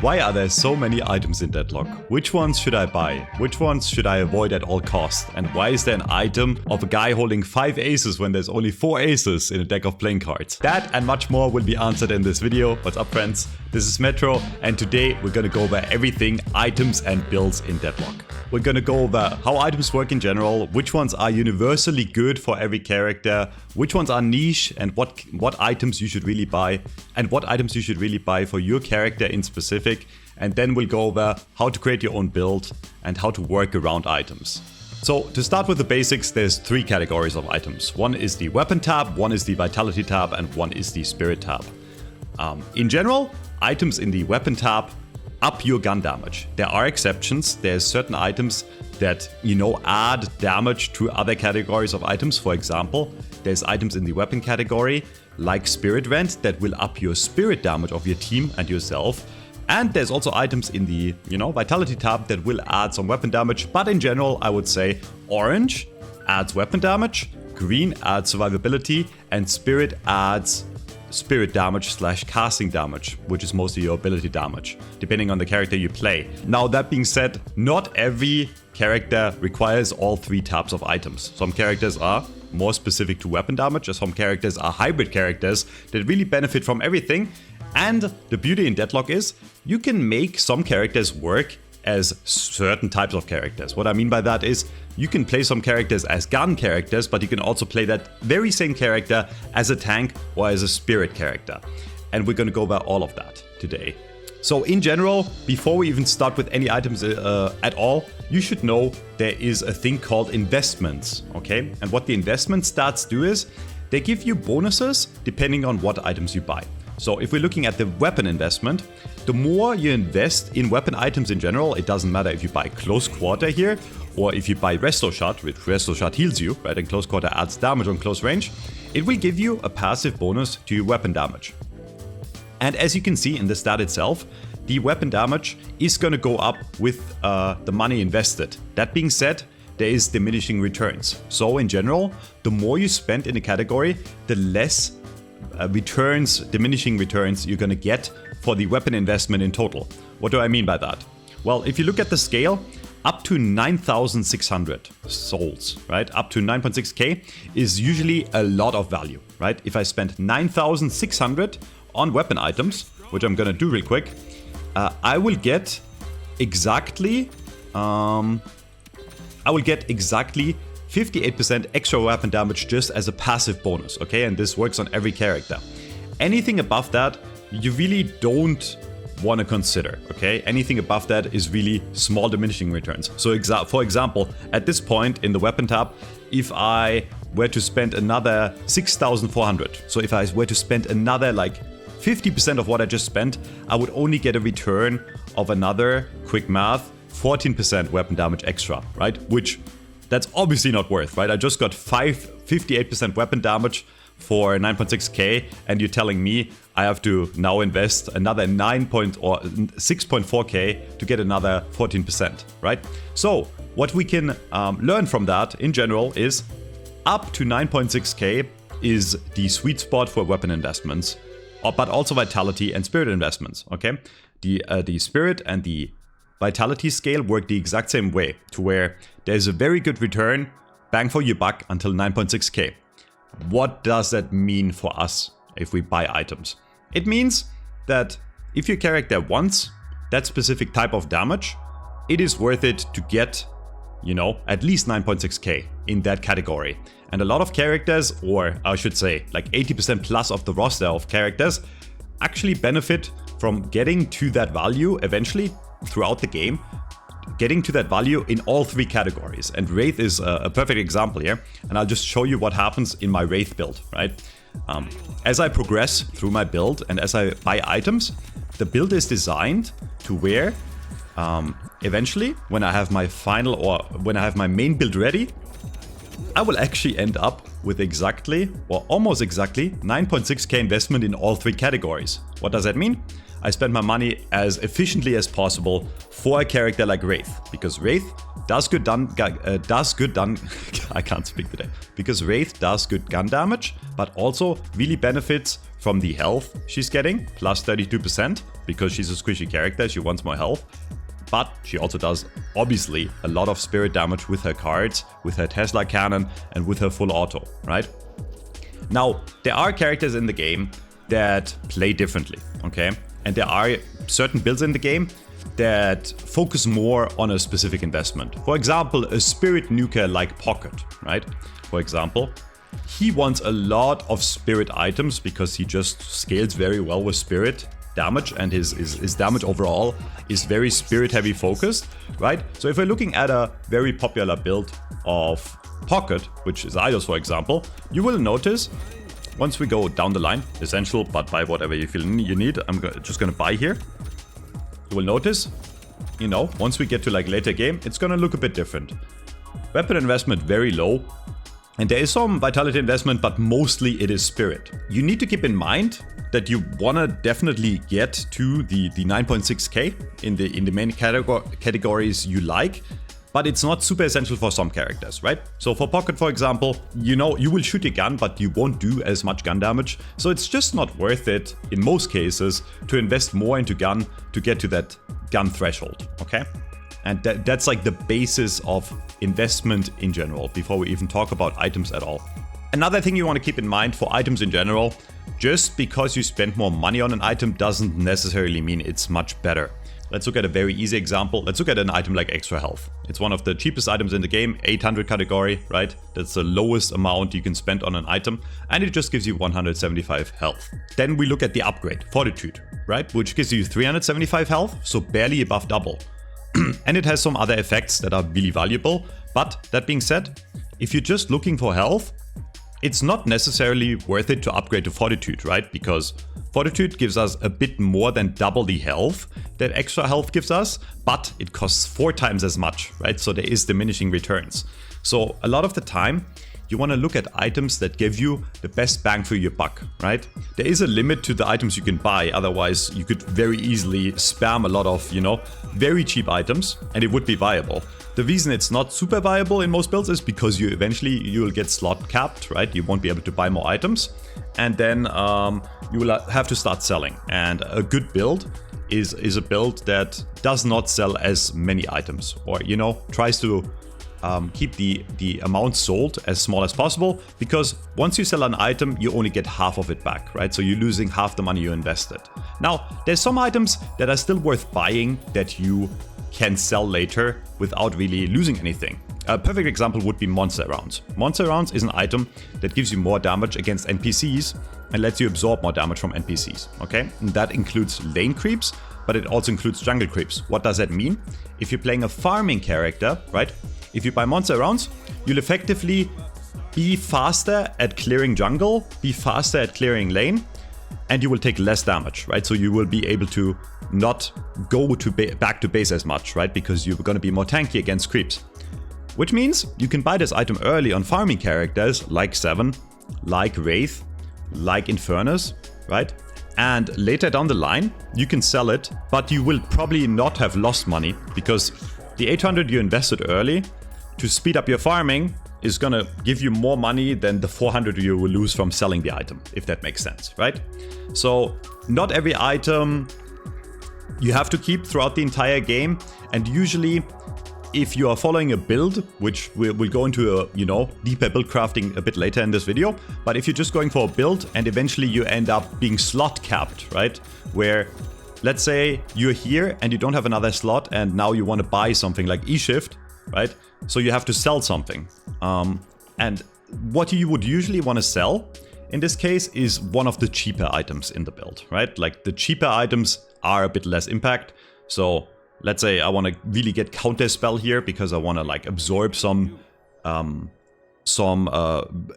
Why are there so many items in Deadlock? Which ones should I buy? Which ones should I avoid at all costs? And why is there an item of a guy holding 5 aces when there's only 4 aces in a deck of playing cards? That and much more will be answered in this video. What's up, friends? This is Metro, and today we're gonna go over everything items and builds in Deadlock. We're gonna go over how items work in general, which ones are universally good for every character, which ones are niche, and what items you should really buy, and what items you should really buy for your character in specific. And then we'll go over how to create your own build and how to work around items. So to start with the basics, there's 3 categories of items. One is the weapon tab, one is the vitality tab, and one is the spirit tab. In general, items in the weapon tab up your gun damage. There are exceptions. There's certain items that, add damage to other categories of items. For example, there's items in the weapon category like Spirit Vent that will up your spirit damage of your team and yourself. And there's also items in the, Vitality tab that will add some weapon damage. But in general, I would say orange adds weapon damage, green adds survivability, and spirit adds spirit damage / casting damage, which is mostly your ability damage, depending on the character you play. Now, that being said, not every character requires all 3 types of items. Some characters are more specific to weapon damage, some characters are hybrid characters that really benefit from everything. And the beauty in Deadlock is you can make some characters work as certain types of characters. What I mean by that is you can play some characters as gun characters, but you can also play that very same character as a tank or as a spirit character. And we're going to go over all of that today. So in general, before we even start with any items at all, you should know there is a thing called investments, okay? And what the investment stats do is they give you bonuses depending on what items you buy. So if we're looking at the weapon investment, the more you invest in weapon items in general, it doesn't matter if you buy close quarter here or if you buy resto shot, which resto shot heals you, right? And close quarter adds damage on close range, it will give you a passive bonus to your weapon damage. And as you can see in the stat itself, the weapon damage is going to go up with the money invested. That being said, there is diminishing returns. So in general, the more you spend in a category, the less diminishing returns you're going to get for the weapon investment in total. What do I mean by that? Well, if you look at the scale, up to 9,600 souls, right? Up to 9.6k is usually a lot of value, right? If I spend 9,600 on weapon items, which I'm going to do real quick, I will get exactly 58% extra weapon damage just as a passive bonus, okay? And this works on every character. Anything above that, you really don't want to consider, okay? Anything above that is really small diminishing returns. So for example, at this point in the weapon tab, if I were to spend another 6,400, so if I were to spend another like 50% of what I just spent, I would only get a return of another, quick math, 14% weapon damage extra, right? Which that's obviously not worth, right? I just got 58% weapon damage for 9.6k, and you're telling me I have to now invest another 6.4k to get another 14%, right? So what we can learn from that in general is up to 9.6k is the sweet spot for weapon investments, but also vitality and spirit investments, okay? The spirit and the vitality scale work the exact same way, to where there's a very good return, bang for your buck until 9.6k. What does that mean for us if we buy items? It means that if your character wants that specific type of damage, it is worth it to get, at least 9.6k in that category. And a lot of characters, or I should say like 80% plus of the roster of characters, actually benefit from getting to that value eventually throughout the game, getting to that value in all 3 categories. And Wraith is a perfect example here, and I'll just show you what happens in my Wraith build, right? As I progress through my build and as I buy items, the build is designed to where eventually, when I have my main build ready, I will actually end up with exactly, or almost exactly, 9.6k investment in all 3 categories. What does that mean? I spend my money as efficiently as possible for a character like Wraith, because Wraith does good I can't speak today. Because Wraith does good gun damage, but also really benefits from the health she's getting, plus 32%, because she's a squishy character, she wants more health. But she also does, obviously, a lot of spirit damage with her cards, with her Tesla cannon, and with her full auto, right? Now, there are characters in the game that play differently, okay? And there are certain builds in the game that focus more on a specific investment. For example, a spirit nuker like Pocket, right? For example, he wants a lot of spirit items because he just scales very well with spirit damage, and his damage overall is very spirit heavy focused, right? So if we're looking at a very popular build of Pocket, which is Eidos for example, you will notice once we go down the line, essential, but buy whatever you feel you need. I'm just gonna buy here. You will notice, you know, once we get to like later game, it's gonna look a bit different. Weapon investment very low. And there is some vitality investment, but mostly it is spirit. You need to keep in mind that you wanna definitely get to the 9.6k in the main categories you like, but it's not super essential for some characters, right? So for Pocket, for example, you know, you will shoot your gun, but you won't do as much gun damage. So it's just not worth it, in most cases, to invest more into gun to get to that gun threshold, okay? And that's like the basis of investment in general, before we even talk about items at all. Another thing you want to keep in mind for items in general, just because you spend more money on an item doesn't necessarily mean it's much better. Let's look at a very easy example. Let's look at an item like extra health. It's one of the cheapest items in the game, 800 category, right? That's the lowest amount you can spend on an item, and it just gives you 175 health. Then we look at the upgrade, Fortitude, right? Which gives you 375 health, so barely above double. And it has some other effects that are really valuable. But that being said, if you're just looking for health, it's not necessarily worth it to upgrade to Fortitude, right? Because Fortitude gives us a bit more than double the health that extra health gives us, but it costs 4 times as much, right? So there is diminishing returns. So a lot of the time, you want to look at items that give you the best bang for your buck, right? There is a limit to the items you can buy, otherwise you could very easily spam a lot of, you know, very cheap items, and it would be viable. The reason it's not super viable in most builds is because you'll get slot capped, right? You won't be able to buy more items, and then you will have to start selling. And a good build is a build that does not sell as many items, or, you know, tries to keep the amount sold as small as possible, because once you sell an item, you only get half of it back, right? So you're losing half the money you invested. Now, there's some items that are still worth buying that you can sell later without really losing anything. A perfect example would be Monster Rounds. Monster Rounds is an item that gives you more damage against NPCs and lets you absorb more damage from NPCs, okay? And that includes lane creeps, but it also includes jungle creeps. What does that mean? If you're playing a farming character, right? If you buy Monster Rounds, you'll effectively be faster at clearing jungle, be faster at clearing lane, and you will take less damage, right? So you will be able to not go to back to base as much, right? Because you're going to be more tanky against creeps. Which means you can buy this item early on farming characters like Seven, like Wraith, like Infernus, right? And later down the line, you can sell it, but you will probably not have lost money, because the 800 you invested early to speed up your farming is gonna give you more money than the 400 you will lose from selling the item, if that makes sense, right? So not every item you have to keep throughout the entire game, and usually if you are following a build, which we'll go into a, you know, deeper build crafting a bit later in this video, but if you're just going for a build and eventually you end up being slot capped, right? Where, let's say you're here and you don't have another slot and now you want to buy something like E-Shift, right? So you have to sell something. And what you would usually want to sell in this case is one of the cheaper items in the build, right? Like the cheaper items are a bit less impact. So let's say I want to really get counter spell here because I want to like absorb some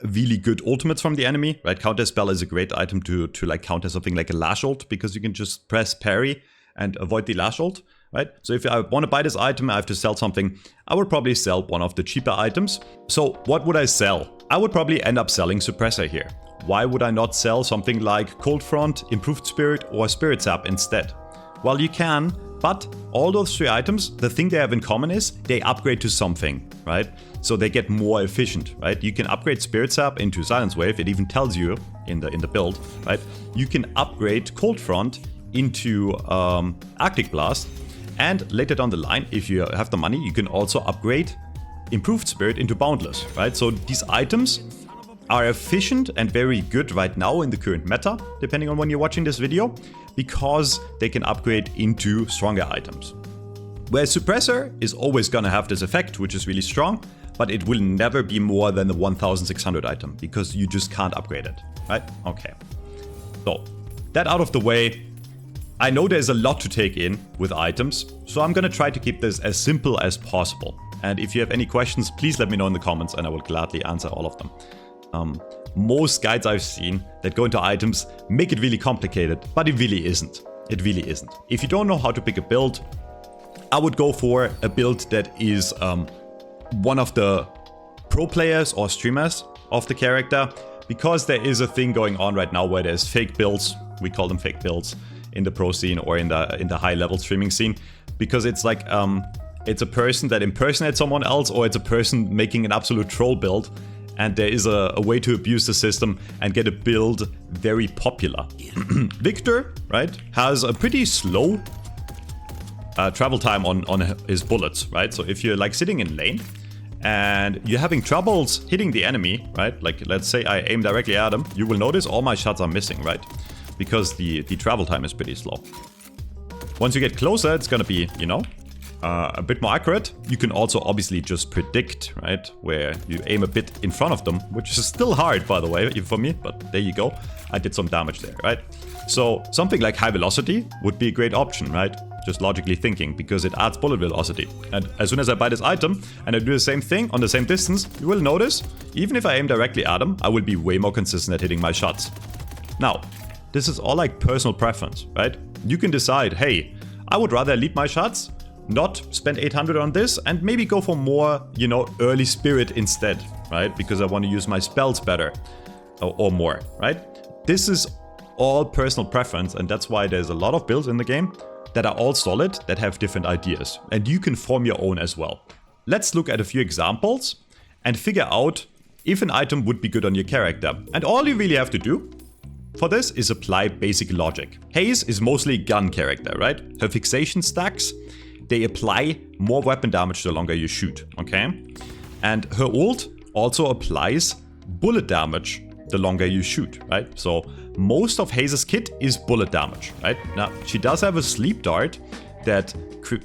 really good ultimates from the enemy, right? Counter spell is a great item to like counter something like a lash ult, because you can just press parry and avoid the lash ult, right? So if I want to buy this item, I have to sell something. I would probably sell one of the cheaper items. So what would I sell? I would probably end up selling Suppressor here. Why would I not sell something like Cold Front, Improved Spirit, or Spirit Sap instead? Well, you can, but all those 3 items, the thing they have in common is they upgrade to something, right? So they get more efficient, right? You can upgrade Spirit Sap into Silence Wave. It even tells you in the build, right? You can upgrade Cold Front into Arctic Blast. And later down the line, if you have the money, you can also upgrade Improved Spirit into Boundless, right? So these items are efficient and very good right now in the current meta, depending on when you're watching this video, because they can upgrade into stronger items. Whereas Suppressor is always gonna have this effect, which is really strong, but it will never be more than the 1600 item, because you just can't upgrade it, right? Okay. So, that out of the way, I know there's a lot to take in with items, so I'm gonna try to keep this as simple as possible. And if you have any questions, please let me know in the comments and I will gladly answer all of them. Most guides I've seen that go into items make it really complicated, but it really isn't. It really isn't. If you don't know how to pick a build, I would go for a build that is one of the pro players or streamers of the character, because there is a thing going on right now where there's fake builds, we call them fake builds, in the pro scene or in the high level streaming scene, because it's like it's a person that impersonates someone else, or it's a person making an absolute troll build. And there is a way to abuse the system and get a build very popular. Victor, right, has a pretty slow travel time on his bullets, right? So if you're like sitting in lane and you're having troubles hitting the enemy, right? Like let's say I aim directly at him, you will notice all my shots are missing, right? Because the travel time is pretty slow. Once you get closer, it's gonna be, you know, a bit more accurate. You can also obviously just predict, right, where you aim a bit in front of them, which is still hard, by the way, even for me, but there you go. I did some damage there, right? So something like high velocity would be a great option, right? Just logically thinking, because it adds bullet velocity. And as soon as I buy this item and I do the same thing on the same distance, you will notice, even if I aim directly at him, I will be way more consistent at hitting my shots. Now, this is all like personal preference, right? You can decide, hey, I would rather lead my shots, not spend 800 on this, and maybe go for more, you know, early spirit instead, right? Because I want to use my spells better or more, right? This is all personal preference, and that's why there's a lot of builds in the game that are all solid, that have different ideas, and you can form your own as well. Let's look at a few examples and figure out if an item would be good on your character. And all you really have to do for this is apply basic logic. Haze is mostly gun character, right? Her fixation stacks, they apply more weapon damage the longer you shoot, okay? And her ult also applies bullet damage the longer you shoot, right? So most of Haze's kit is bullet damage, right? Now, she does have a sleep dart that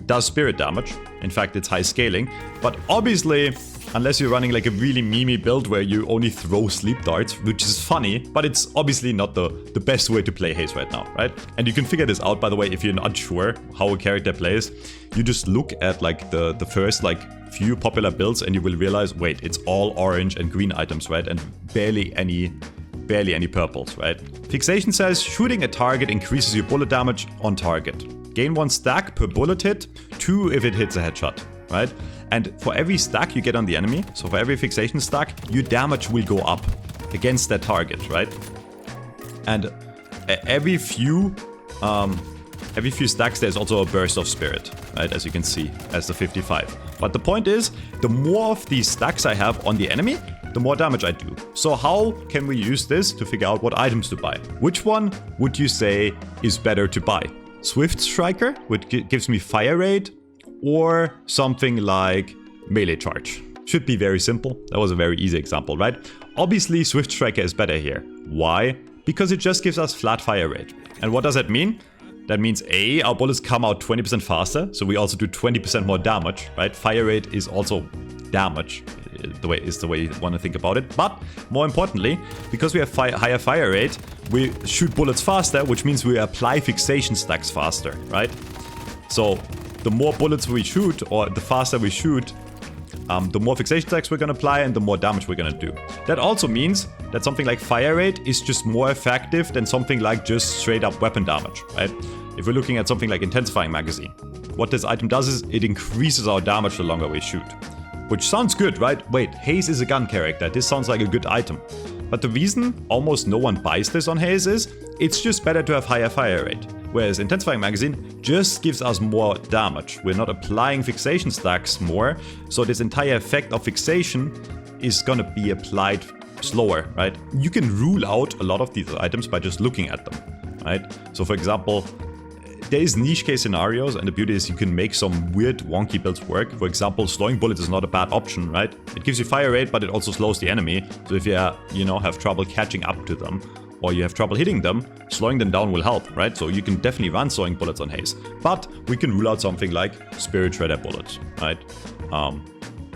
does spirit damage. In fact, it's high scaling, but obviously, unless you're running like a really memey build where you only throw sleep darts, which is funny, but it's obviously not the best way to play Haze right now, right? And you can figure this out, by the way, if you're not sure how a character plays. You just look at like the first like few popular builds and you will realize, wait, it's all orange and green items, right? And barely any purples, right? Fixation says shooting a target increases your bullet damage on target. Gain 1 stack per bullet hit, 2 if it hits a headshot, right? And for every stack you get on the enemy, so for every fixation stack, your damage will go up against that target, right? And every few stacks there's also a burst of spirit, right? As you can see, as the 55. But the point is, the more of these stacks I have on the enemy, the more damage I do. So how can we use this to figure out what items to buy? Which one would you say is better to buy? Swift Striker, which gives me fire rate, or something like melee charge? Should be very simple. That was a very easy example, right? Obviously, Swift Striker is better here. Why? Because it just gives us flat fire rate. And what does that mean? That means A, our bullets come out 20% faster, so we also do 20% more damage, right? Fire rate is also damage, the way you want to think about it. But more importantly, because we have higher fire rate, we shoot bullets faster, which means we apply fixation stacks faster, right? So the more bullets we shoot, or the faster we shoot, the more fixation stacks we're going to apply and the more damage we're going to do. That also means that something like fire rate is just more effective than something like just straight up weapon damage, right? If we're looking at something like intensifying magazine, what this item does is it increases our damage the longer we shoot. Which sounds good, right? Wait, Haze is a gun character. This sounds like a good item. But the reason almost no one buys this on Haze is it's just better to have higher fire rate. Whereas Intensifying Magazine just gives us more damage. We're not applying fixation stacks more, so this entire effect of fixation is gonna be applied slower, right? You can rule out a lot of these items by just looking at them, right? So for example, there is niche case scenarios, and the beauty is you can make some weird wonky builds work. For example, slowing bullets is not a bad option, right? It gives you fire rate, but it also slows the enemy. So if you have trouble catching up to them, or you have trouble hitting them, slowing them down will help, right? So you can definitely run slowing bullets on haze. But we can rule out something like Spirit Shredder bullets, right?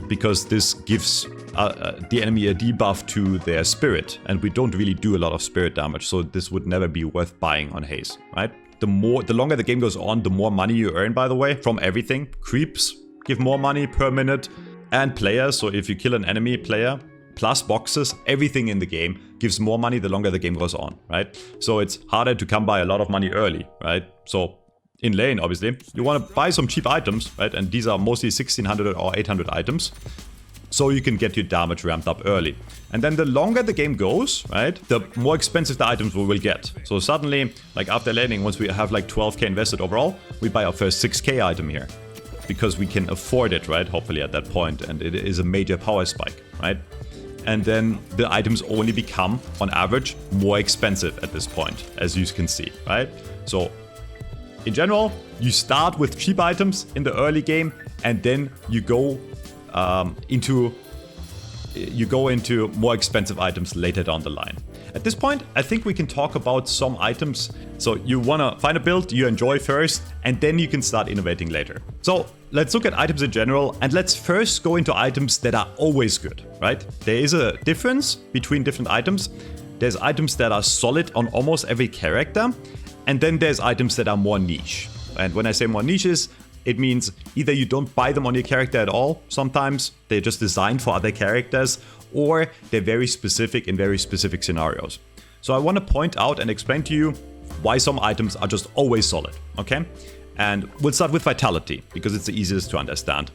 Because this gives the enemy a debuff to their spirit, and we don't really do a lot of spirit damage, so this would never be worth buying on haze, right? The longer the game goes on, the more money you earn, by the way, from everything. Creeps give more money per minute, and players, so if you kill an enemy player, plus boxes, everything in the game gives more money the longer the game goes on, right? So it's harder to come by a lot of money early, right? So in lane, obviously, you want to buy some cheap items, right? And these are mostly 1600 or 800 items. So you can get your damage ramped up early. And then the longer the game goes, right, the more expensive the items we will get. So suddenly, like after laning, once we have like 12k invested overall, we buy our first 6k item here. Because we can afford it, right, hopefully at that point. And it is a major power spike, right? And then the items only become, on average, more expensive at this point, as you can see, right? So in general, you start with cheap items in the early game, and then you go into more expensive items later down the line. At this point, I think we can talk about some items. So you want to find a build you enjoy first, and then you can start innovating later. So let's look at items in general, and let's first go into items that are always good, right? There is a difference between different items. There's items that are solid on almost every character, and then there's items that are more niche. And when I say more niches, it means either you don't buy them on your character at all, sometimes they're just designed for other characters, or they're very specific in very specific scenarios. So I want to point out and explain to you why some items are just always solid, okay? And we'll start with Vitality, because it's the easiest to understand.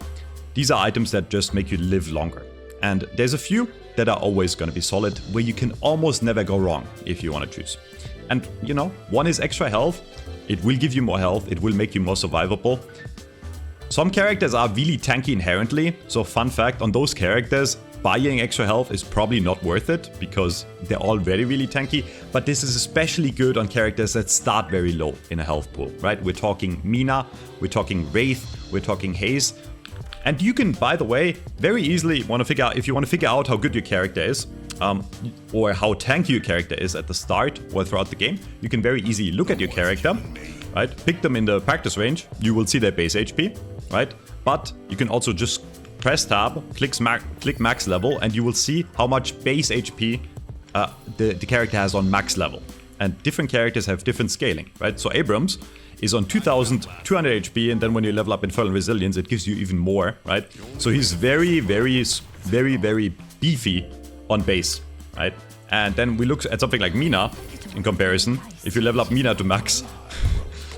These are items that just make you live longer. And there's a few that are always going to be solid, where you can almost never go wrong if you want to choose. And, one is extra health. It will give you more health, it will make you more survivable. Some characters are really tanky inherently, so fun fact, on those characters, buying extra health is probably not worth it, because they're all really tanky, but this is especially good on characters that start very low in a health pool, right? We're talking Mina, we're talking Wraith, we're talking Haze. And you can, by the way, very easily if you want to figure out how good your character is, or how tanky your character is at the start or throughout the game, you can very easily look at your character, right? Pick them in the practice range, you will see their base HP, right? But you can also just press tab, click max level, and you will see how much base HP the character has on max level. And different characters have different scaling, right? So Abrams is on 2200 HP, and then when you level up Infernal Resilience, it gives you even more, right? So he's very beefy on base, right? And then we look at something like Mina in comparison. If you level up Mina to max,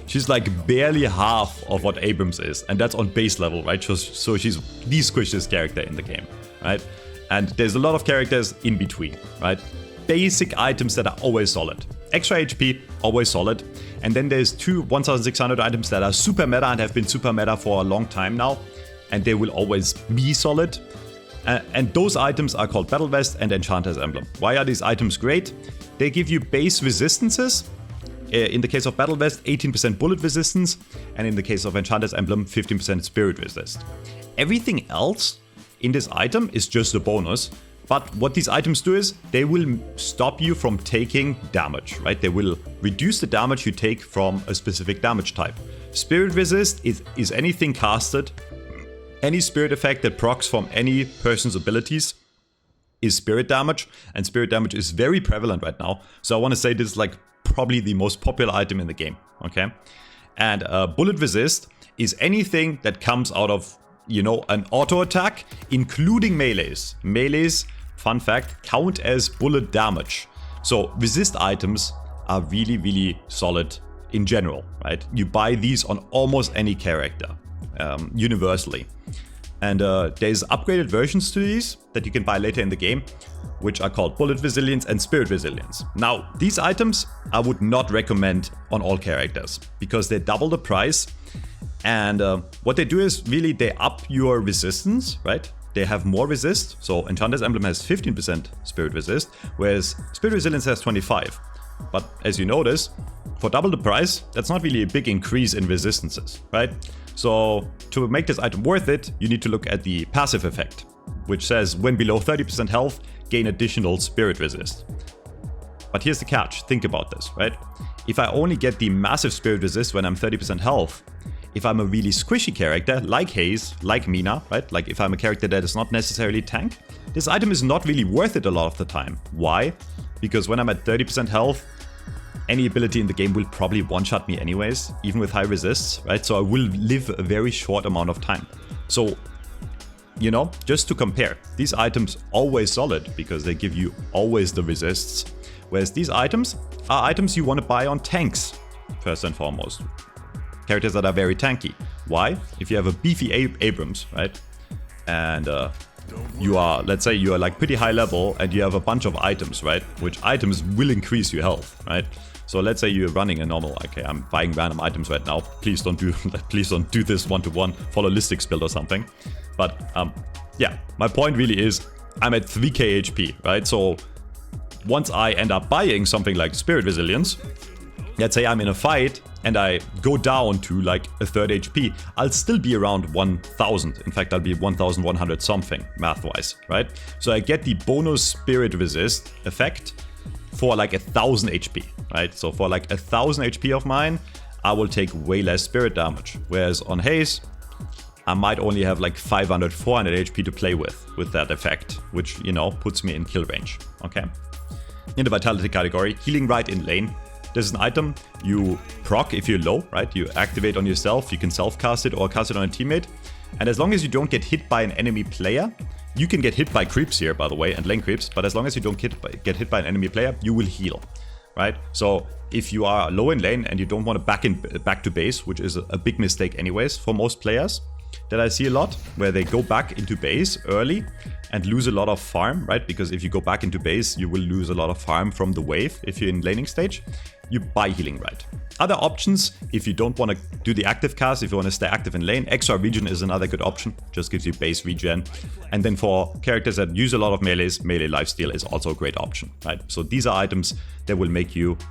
she's like barely half of what Abrams is, and that's on base level, right? So she's the squishiest character in the game, right? And there's a lot of characters in between, right? Basic items that are always solid. Extra HP, always solid. And then there's two 1600 items that are super meta and have been super meta for a long time now, and they will always be solid. And those items are called Battle Vest and Enchanter's Emblem. Why are these items great? They give you base resistances. In the case of Battle Vest, 18% bullet resistance, and in the case of Enchanter's Emblem, 15% spirit resist. Everything else in this item is just a bonus, but what these items do is they will stop you from taking damage, right? They will reduce the damage you take from a specific damage type. Spirit resist is anything casted. Any spirit effect that procs from any person's abilities is spirit damage, and spirit damage is very prevalent right now. So I want to say this is like probably the most popular item in the game, okay? And bullet resist is anything that comes out of, an auto attack, including melees. Melees, fun fact, count as bullet damage. So resist items are really solid in general, right? You buy these on almost any character, universally. And there's upgraded versions to these that you can buy later in the game, which are called Bullet Resilience and Spirit Resilience. Now, these items I would not recommend on all characters, because they double the price. And what they do is really they up your resistance, right? They have more resist. So Enchanter's Emblem has 15% Spirit Resist, whereas Spirit Resilience has 25%. But as you notice, For double the price, that's not really a big increase in resistances, right? So to make this item worth it, you need to look at the passive effect, which says when below 30% health, gain additional spirit resist. But here's the catch, think about this, right? If I only get the massive spirit resist when I'm 30% health, if I'm a really squishy character, like Haze, like Mina, right? Like if I'm a character that is not necessarily tank, this item is not really worth it a lot of the time. Why? Because when I'm at 30% health, any ability in the game will probably one-shot me anyways, even with high resists, right? So I will live a very short amount of time. So, you know, just to compare, these items always solid because they give you always the resists. Whereas these items are items you want to buy on tanks, first and foremost. Characters that are very tanky. Why? If you have a beefy Abrams, right? And you are, let's say you are like pretty high level and you have a bunch of items, right? Which items will increase your health, right? So let's say you're running a normal, okay, I'm buying random items right now. Please don't do this one-to-one, follow Listics build or something. But yeah, my point really is I'm at 3k HP, right? So once I end up buying something like Spirit Resilience, let's say I'm in a fight and I go down to like a third HP, I'll still be around 1000. In fact, I'll be 1100 something math-wise, right? So I get the bonus Spirit Resist effect for like 1000 HP, right? So for like 1000 HP of mine, I will take way less spirit damage. Whereas on Haze, I might only have like 500, 400 HP to play with that effect, which, you know, puts me in kill range, okay? In the Vitality category, Healing Rite in lane. This is an item you proc if you're low, right? You activate on yourself, you can self-cast it or cast it on a teammate. And as long as you don't get hit by an enemy player, you can get hit by creeps here, by the way, and lane creeps, but as long as you don't get hit by an enemy player, you will heal, right? So if you are low in lane and you don't want to back to base, which is a big mistake anyways for most players, that I see a lot, where they go back into base early and lose a lot of farm, right? Because if you go back into base, you will lose a lot of farm from the wave if you're in laning stage. You buy Healing Rite. Other options, if you don't want to do the active cast, if you want to stay active in lane, extra regen is another good option. Just gives you base regen. And then for characters that use a lot of melees, melee lifesteal is also a great option, right? So these are items that will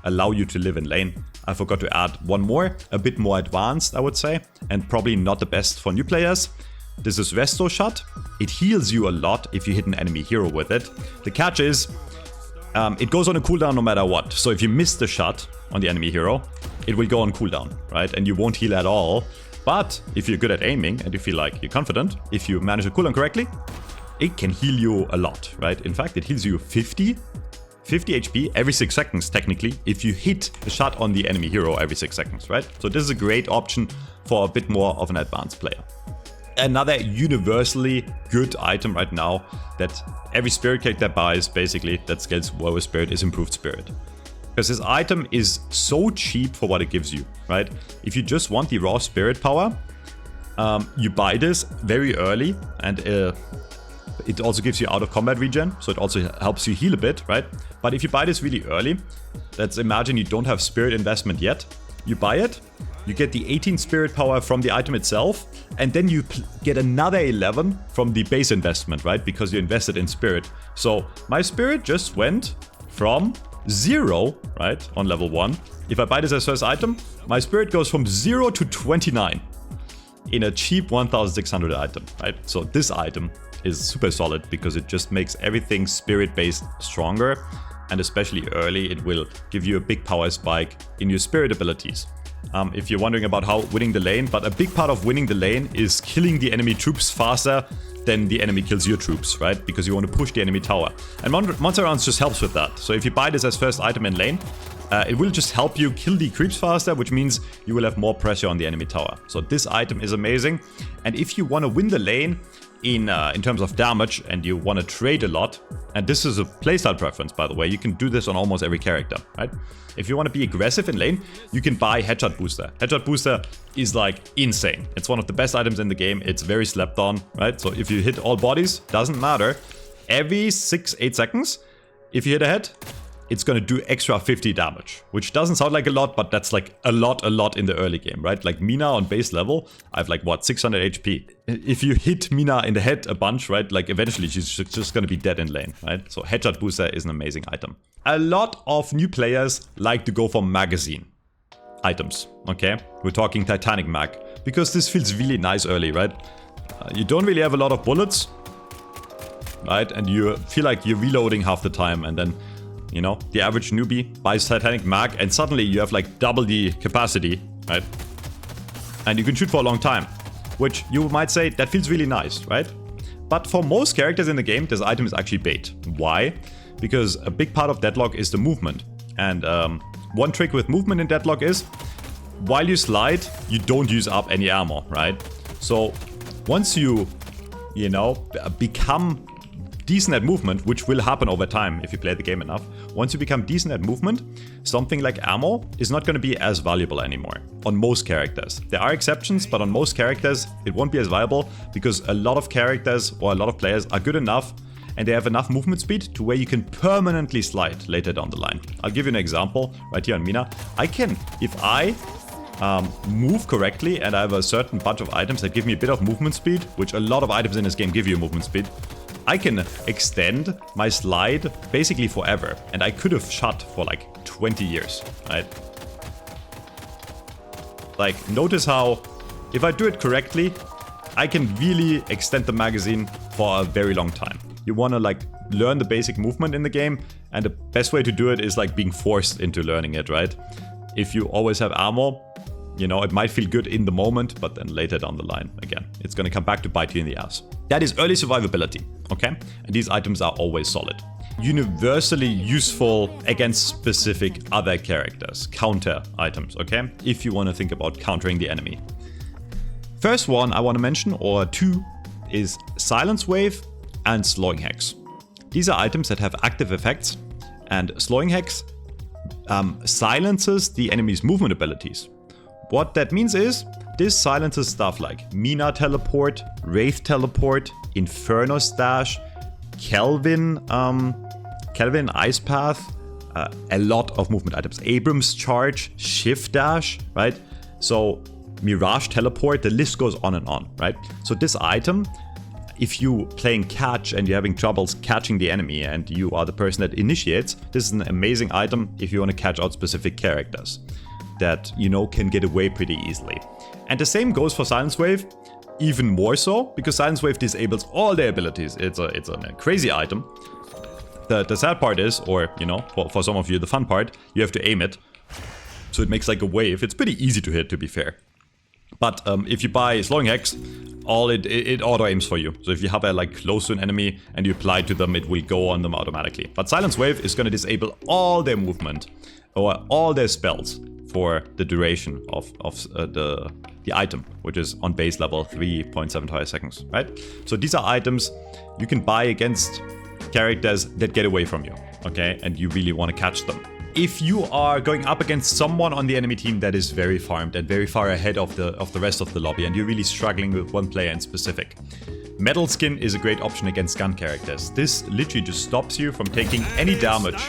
allow you to live in lane. I forgot to add one more, a bit more advanced, I would say, and probably not the best for new players. This is Resto Shot. It heals you a lot if you hit an enemy hero with it. The catch is, it goes on a cooldown no matter what. So if you miss the shot on the enemy hero, it will go on cooldown, right? And you won't heal at all. But if you're good at aiming and you feel like you're confident, if you manage the cooldown correctly, it can heal you a lot, right? In fact, it heals you 50 HP every 6 seconds, technically, if you hit a shot on the enemy hero every 6 seconds, right? So this is a great option for a bit more of an advanced player. Another universally good item right now that every spirit character buys, basically, that scales well with spirit, is Improved Spirit. Because this item is so cheap for what it gives you, right? If you just want the raw spirit power, you buy this very early, and it also gives you out of combat regen, so it also helps you heal a bit, right? But if you buy this really early, let's imagine you don't have spirit investment yet, you buy it, you get the 18 spirit power from the item itself, and then you get another 11 from the base investment, right? Because you invested in spirit. So my spirit just went from 0, right, on level 1. If I buy this as first item, my spirit goes from 0 to 29 in a cheap 1600 item, right? So this item is super solid because it just makes everything spirit-based stronger, and especially early, it will give you a big power spike in your spirit abilities. If you're wondering about how winning the lane, but a big part of winning the lane is killing the enemy troops faster than the enemy kills your troops, right? Because you want to push the enemy tower. And Monster Rounds just helps with that. So if you buy this as first item in lane, it will just help you kill the creeps faster, which means you will have more pressure on the enemy tower. So this item is amazing. And if you want to win the lane in terms of damage and you want to trade a lot, and this is a playstyle preference, by the way, you can do this on almost every character, right? If you want to be aggressive in lane, you can buy Headshot Booster. Headshot Booster is like insane. It's one of the best items in the game. It's very slept on, right? So if you hit all bodies, doesn't matter. Every 6-8 seconds, if you hit a head, it's going to do extra 50 damage, which doesn't sound like a lot, but that's like a lot in the early game, right? Like Mina on base level, I have like, what, 600 HP. If you hit Mina in the head a bunch, right, like eventually she's just going to be dead in lane, right? So Headshot Booster is an amazing item. A lot of new players like to go for Magazine. items, okay? We're talking Titanic Mag, because this feels really nice early, right? You don't really have a lot of bullets, right? And you feel like you're reloading half the time, and then, you know, the average newbie buys Titanic Mag, and suddenly you have like double the capacity, right? And you can shoot for a long time, which you might say that feels really nice, right? But for most characters in the game, this item is actually bait. Why? Because a big part of Deadlock is the movement. And one trick with movement in Deadlock is, while you slide, you don't use up any ammo, right? So once you know, become decent at movement, which will happen over time if you play the game enough. Once you become decent at movement, something like ammo is not going to be as valuable anymore on most characters. There are exceptions, but on most characters it won't be as valuable because a lot of characters or a lot of players are good enough and they have enough movement speed to where you can permanently slide later down the line. I'll give you an example right here on Mina. I can, if I move correctly and I have a certain bunch of items that give me a bit of movement speed, which a lot of items in this game give you movement speed, I can extend my slide basically forever. And I could have shot for like 20 years, right? Like, notice how, if I do it correctly, I can really extend the magazine for a very long time. You want to like learn the basic movement in the game, and the best way to do it is like being forced into learning it, right? If you always have ammo, you know, it might feel good in the moment, but then later down the line, again, it's going to come back to bite you in the ass. That is early survivability, okay? And these items are always solid. Universally useful against specific other characters. Counter items, okay? If you want to think about countering the enemy. First one I want to mention, or two, is Silence Wave and Slowing Hex. These are items that have active effects, and Slowing Hex silences the enemy's movement abilities. What that means is, this silences stuff like Mina Teleport, Wraith Teleport, Inferno Stash, Kelvin Ice Path, a lot of movement items. Abrams Charge, Shift Dash, right? So Mirage Teleport, the list goes on and on, right? So this item, if you playing catch and you're having troubles catching the enemy and you are the person that initiates, this is an amazing item if you want to catch out specific characters that, you know, can get away pretty easily. And the same goes for Silence Wave, even more so, because Silence Wave disables all their abilities. It's a crazy item. The sad part is, or, you know, for some of you, the fun part, you have to aim it. So it makes like a wave. It's pretty easy to hit, to be fair. But if you buy Slowing Hex, it auto-aims for you. So if you have a like close to an enemy and you apply to them, it will go on them automatically. But Silence Wave is going to disable all their movement or all their spells for the duration of the item, which is on base level 3.75 seconds, right? So these are items you can buy against characters that get away from you, okay? And you really want to catch them. If you are going up against someone on the enemy team that is very farmed and very far ahead of the rest of the lobby, and you're really struggling with one player in specific, Metal Skin is a great option against gun characters. This literally just stops you from taking any damage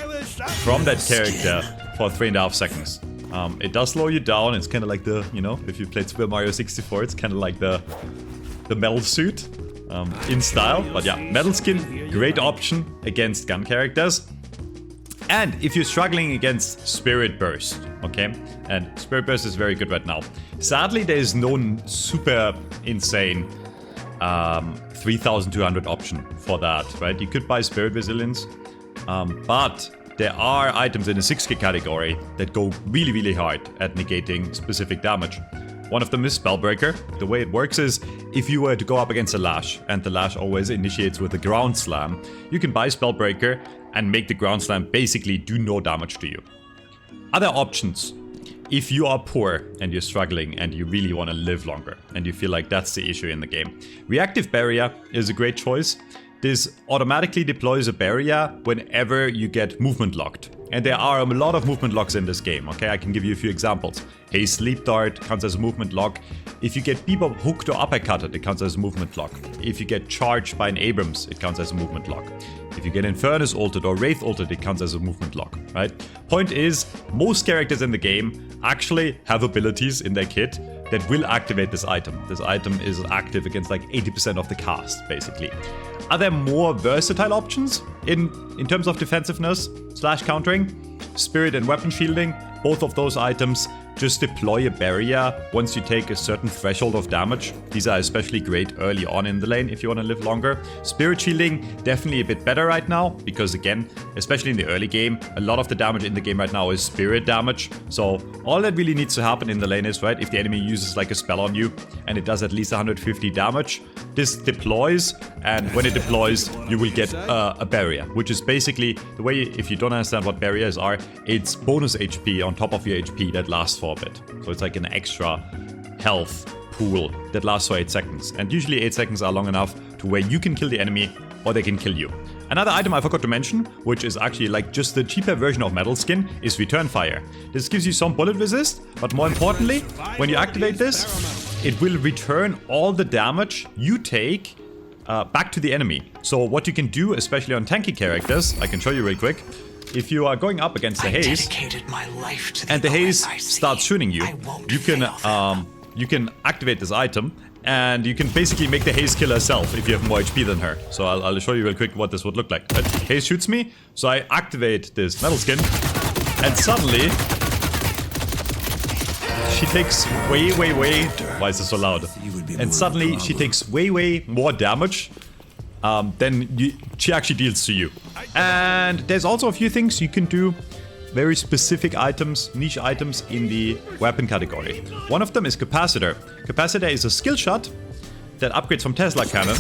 from that character for 3.5 seconds. It does slow you down. It's kind of like the, you know, if you played Super Mario 64, it's kind of like the metal suit in style. But yeah, Metal Skin, great option against gun characters. And if you're struggling against Spirit Burst, okay? And Spirit Burst is very good right now. Sadly, there is no super insane 3,200 option for that, right? You could buy Spirit Resilience, but there are items in the 6k category that go really, really hard at negating specific damage. One of them is Spellbreaker. The way it works is, if you were to go up against a Lash, and the Lash always initiates with a Ground Slam, you can buy Spellbreaker and make the Ground Slam basically do no damage to you. Other options. If you are poor and you're struggling and you really want to live longer and you feel like that's the issue in the game, Reactive Barrier is a great choice. This automatically deploys a barrier whenever you get movement locked. And there are a lot of movement locks in this game, okay? I can give you a few examples. Hey, Sleep Dart counts as a movement lock. If you get Bebop hooked or uppercutted, it counts as a movement lock. If you get charged by an Abrams, it counts as a movement lock. If you get Infernus ulted or Wraith ulted, it counts as a movement lock, right? Point is, most characters in the game actually have abilities in their kit that will activate this item. This item is active against like 80% of the cast, basically. Are there more versatile options in terms of defensiveness / countering? Spirit and Weapon Shielding, both of those items just deploy a barrier once you take a certain threshold of damage. These are especially great early on in the lane if you want to live longer. Spirit shielding, definitely a bit better right now, because again, especially in the early game, a lot of the damage in the game right now is spirit damage. So all that really needs to happen in the lane is, right, if the enemy uses like a spell on you and it does at least 150 damage, this deploys, and when it deploys, you will get a barrier, which is basically the way, if you don't understand what barriers are, it's bonus HP on top of your HP that lasts for a bit. So it's like an extra health pool that lasts for 8 seconds. And usually 8 seconds are long enough to where you can kill the enemy or they can kill you. Another item I forgot to mention, which is actually like just the cheaper version of Metal Skin, is Return Fire. This gives you some bullet resist, but more importantly, when you activate this, it will return all the damage you take back to the enemy. So what you can do, especially on tanky characters, I can show you real quick. If you are going up against the haze, and the haze starts shooting you, you can activate this item, and you can basically make the haze kill herself if you have more HP than her. So I'll show you real quick what this would look like. Haze shoots me, so I activate this Metal Skin, and suddenly she takes way... Why is this so loud? And suddenly she takes way more damage than she actually deals to you. And there's also a few things you can do. Very specific items, niche items in the weapon category. One of them is Capacitor. Capacitor is a skill shot that upgrades from Tesla Cannon.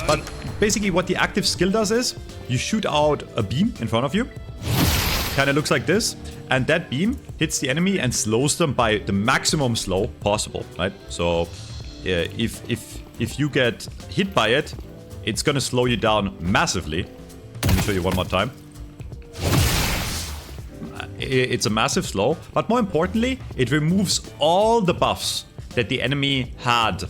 But basically what the active skill does is, you shoot out a beam in front of you. Kinda looks like this. And that beam hits the enemy and slows them by the maximum slow possible, right? So if you get hit by it, it's gonna slow you down massively. Let me show you one more time. It's a massive slow, but more importantly, it removes all the buffs that the enemy had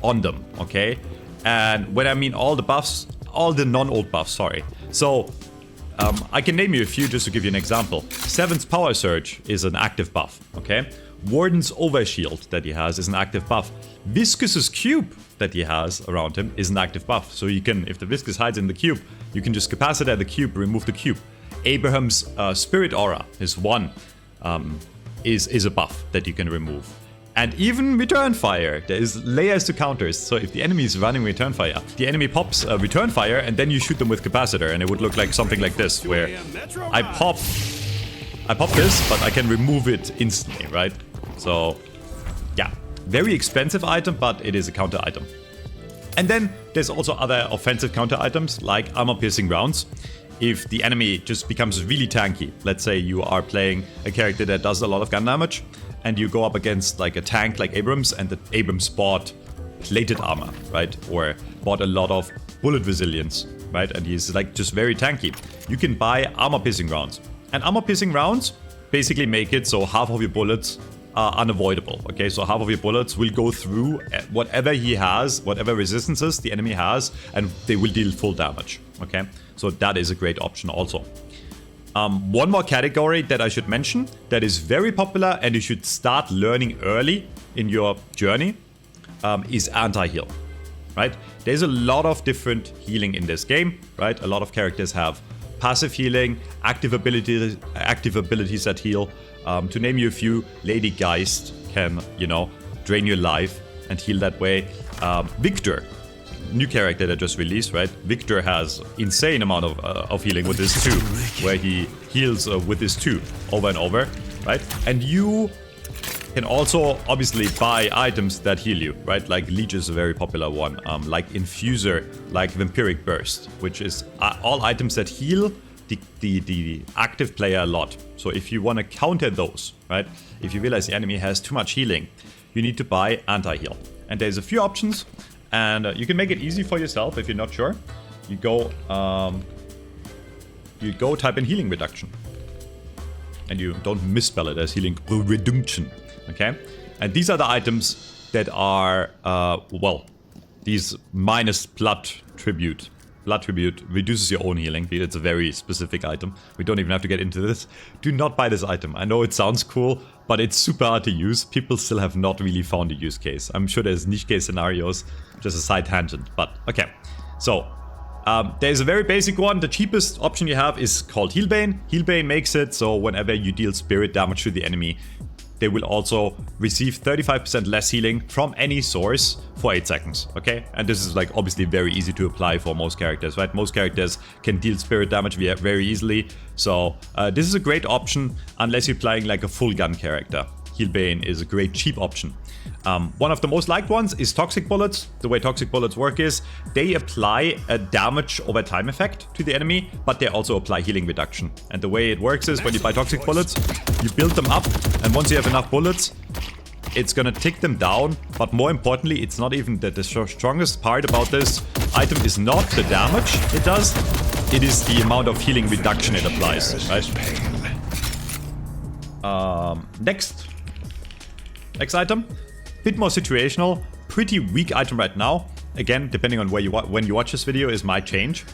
on them, okay? And when I mean all the buffs, all the non-ult buffs, sorry. So, I can name you a few just to give you an example. Seven's Power Surge is an active buff, okay? Warden's Overshield that he has is an active buff. Viscus's Cube that he has around him is an active buff. So you can, if the Viscus hides in the cube, you can just capacitate the cube, remove the cube. Abraham's Spirit Aura, his one, is a buff that you can remove. And even Return Fire, there is layers to counters. So if the enemy is running Return Fire, the enemy pops Return Fire and then you shoot them with Capacitor, and it would look like something like this, where I pop this, but I can remove it instantly, right? So yeah, very expensive item, but it is a counter item. And then there's also other offensive counter items like armor piercing rounds. If the enemy just becomes really tanky, let's say you are playing a character that does a lot of gun damage, and you go up against like a tank like Abrams, and the Abrams bought plated armor, right? Or bought a lot of bullet resilience, right? And he's like just very tanky. You can buy armor piercing rounds. And armor piercing rounds basically make it so half of your bullets are unavoidable, okay? So half of your bullets will go through whatever he has, whatever resistances the enemy has, and they will deal full damage, okay? So that is a great option also. One more category that I should mention that is very popular and you should start learning early in your journey is anti-heal, right? There's a lot of different healing in this game, right? A lot of characters have passive healing, active abilities that heal. To name you a few, Lady Geist can, you know, drain your life and heal that way. Victor, new character that just released, right? Victor has insane amount of healing with his 2, where he heals with his 2 over and over, right? And you can also obviously buy items that heal you, right? Like Leech is a very popular one, like Infuser, like Vampiric Burst, which is all items that heal the active player a lot. So if you want to counter those, right? If you realize the enemy has too much healing, you need to buy anti-heal. And there's a few options. And you can make it easy for yourself if you're not sure. You go type in healing reduction. And you don't misspell it as healing reduction, okay? And these are the items that are, well, these minus blood tribute. Blood tribute reduces your own healing. It's a very specific item. We don't even have to get into this. Do not buy this item. I know it sounds cool, but it's super hard to use. People still have not really found a use case. I'm sure there's niche case scenarios. Just a side tangent, but okay. So, there's a very basic one. The cheapest option you have is called Healbane. Healbane makes it so whenever you deal spirit damage to the enemy, they will also receive 35% less healing from any source for 8 seconds, okay? And this is like obviously very easy to apply for most characters, right? Most characters can deal spirit damage very easily, so this is a great option unless you're playing like a full gun character. Healbane is a great cheap option. One of the most liked ones is Toxic Bullets. The way Toxic Bullets work is they apply a damage over time effect to the enemy, but they also apply healing reduction. And the way it works is when you buy Toxic Bullets, you build them up, and once you have enough bullets, it's gonna tick them down. But more importantly, it's not even the strongest part about this item is not the damage it does, it is the amount of healing reduction it applies, right? Next item, bit more situational, pretty weak item right now. Again, depending on where when you watch this video, is might change.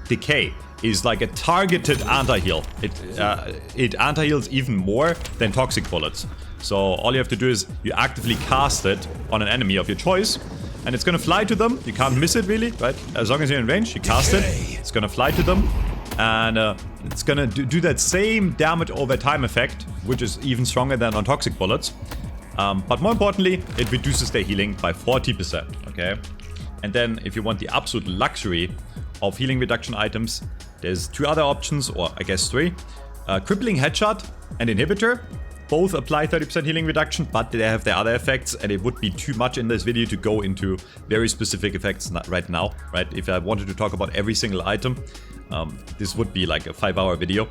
Decay is like a targeted anti-heal. It anti-heals even more than Toxic Bullets. So all you have to do is you actively cast it on an enemy of your choice, and it's gonna fly to them. You can't miss it really, right? As long as you're in range, you cast it, it's gonna fly to them, and it's gonna do that same damage over time effect, which is even stronger than on Toxic Bullets. But more importantly, it reduces their healing by 40%, okay? And then if you want the absolute luxury of healing reduction items, there's 2 other options, or I guess 3. Crippling Headshot and Inhibitor both apply 30% healing reduction, but they have their other effects, and it would be too much in this video to go into very specific effects right now, right? If I wanted to talk about every single item, this would be like a 5-hour video.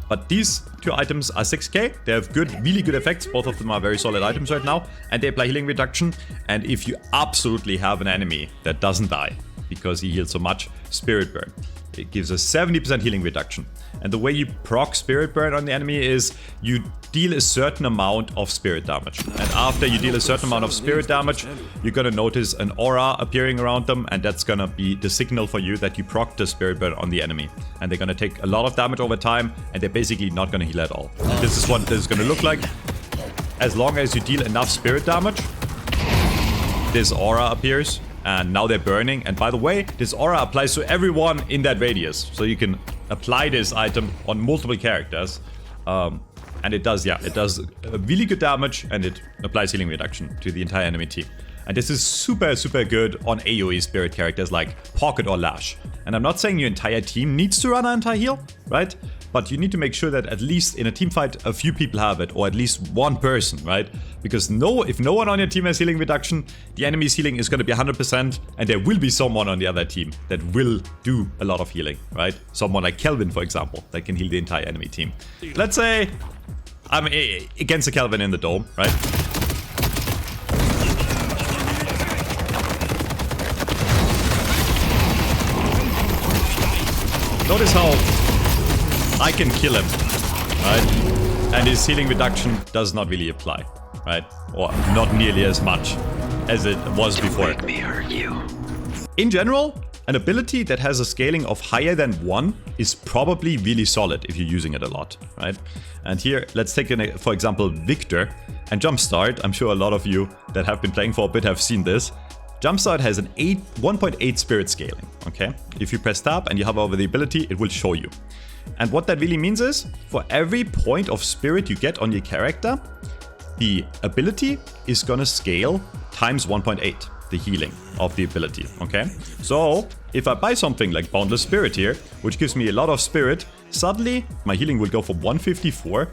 But these 2 items are 6k, they have really good effects, both of them are very solid items right now, and they apply healing reduction. And if you absolutely have an enemy that doesn't die because he heals so much, Spirit Burn. It gives a 70% healing reduction. And the way you proc Spirit Burn on the enemy is you deal a certain amount of spirit damage. And after you deal a certain amount of spirit damage, you're gonna notice an aura appearing around them, and that's gonna be the signal for you that you proc the Spirit Burn on the enemy. And they're gonna take a lot of damage over time, and they're basically not gonna heal at all. This is what this is gonna look like. As long as you deal enough spirit damage, this aura appears. And now they're burning. And by the way, this aura applies to everyone in that radius. So you can apply this item on multiple characters. And it does really good damage, and it applies healing reduction to the entire enemy team. And this is super, super good on AoE spirit characters like Pocket or Lash. And I'm not saying your entire team needs to run anti-heal, right? But you need to make sure that at least in a team fight, a few people have it, or at least one person, right? Because if no one on your team has healing reduction, the enemy's healing is going to be 100%, and there will be someone on the other team that will do a lot of healing, right? Someone like Kelvin, for example, that can heal the entire enemy team. Let's say I'm against a Kelvin in the dome, right? Notice how I can kill him, right? And his healing reduction does not really apply, right? Or not nearly as much as it was before. Let me hurt you. In general, an ability that has a scaling of higher than 1 is probably really solid if you're using it a lot, right? And here, let's take, for example, Victor and Jumpstart. I'm sure a lot of you that have been playing for a bit have seen this. Jumpstart has an 1.8 spirit scaling, okay? If you press tab and you hover over the ability, it will show you. And what that really means is, for every point of spirit you get on your character, the ability is gonna scale times 1.8, the healing of the ability, okay? So, if I buy something like Boundless Spirit here, which gives me a lot of spirit, suddenly my healing will go from 154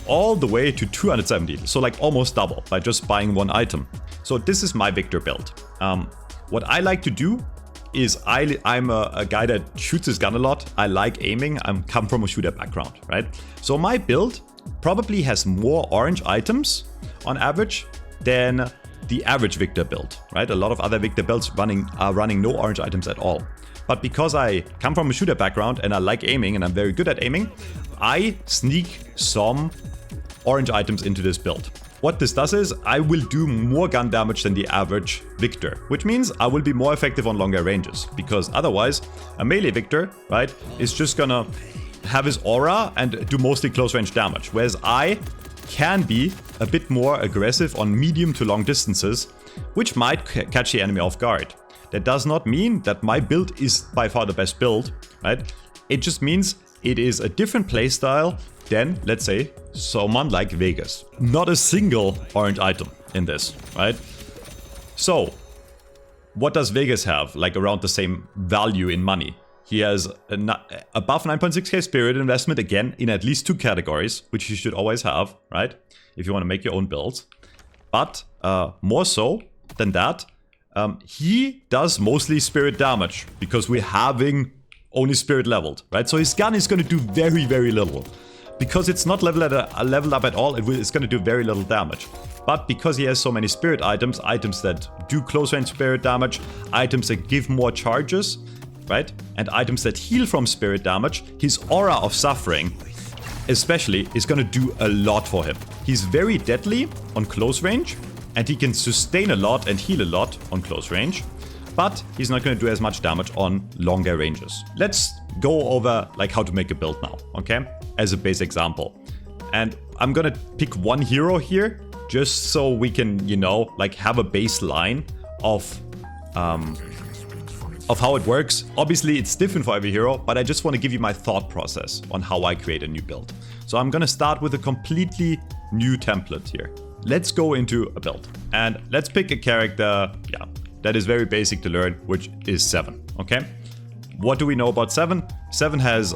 all the way to 270, so like almost double by just buying one item. So this is my Victor build. What I like to do is I'm a guy that shoots his gun a lot. I like aiming. I come from a shooter background, right? So my build probably has more orange items on average than the average Victor build, right? A lot of other Victor builds are running no orange items at all. But because I come from a shooter background and I like aiming and I'm very good at aiming, I sneak some orange items into this build. What this does is I will do more gun damage than the average Victor, which means I will be more effective on longer ranges, because otherwise a melee Victor, right, is just gonna have his aura and do mostly close range damage, whereas I can be a bit more aggressive on medium to long distances, which might catch the enemy off guard. That does not mean that my build is by far the best build, right? It just means it is a different playstyle than, let's say, someone like Vegas. Not a single orange item in this, right? So, what does Vegas have? Like around the same value in money. He has above 9.6k spirit investment, again, in at least 2 categories, which you should always have, right? If you want to make your own builds. But more so than that, he does mostly spirit damage, because we're having only spirit leveled, right? So his gun is going to do very, very little. Because it's not leveled up at all, it's going to do very little damage. But because he has so many spirit items, items that do close range spirit damage, items that give more charges, right? And items that heal from spirit damage, his aura of suffering especially is going to do a lot for him. He's very deadly on close range, and he can sustain a lot and heal a lot on close range, but he's not going to do as much damage on longer ranges. Let's go over like how to make a build now, okay? As a base example. And I'm going to pick one hero here, just so we can, you know, like have a baseline of how it works. Obviously, it's different for every hero, but I just want to give you my thought process on how I create a new build. So I'm going to start with a completely new template here. Let's go into a build. And let's pick a character, yeah, that is very basic to learn, which is 7, okay? What do we know about 7? 7 has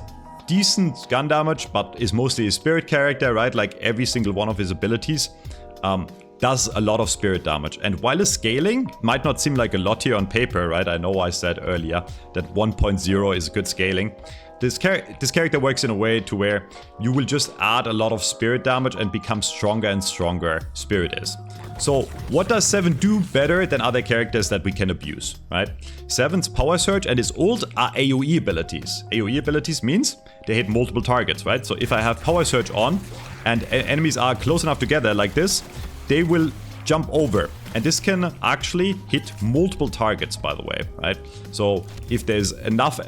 decent gun damage, but is mostly a spirit character, right? Like every single one of his abilities does a lot of spirit damage. And while the scaling might not seem like a lot here on paper, right? I know I said earlier that 1.0 is a good scaling. This character works in a way to where you will just add a lot of spirit damage and become stronger and stronger spirit is. So what does 7 do better than other characters that we can abuse, right? 7's power surge and his ult are AoE abilities. AoE abilities means they hit multiple targets, right? So if I have power surge on and enemies are close enough together like this, they will jump over. And this can actually hit multiple targets, by the way, right? So if there's enough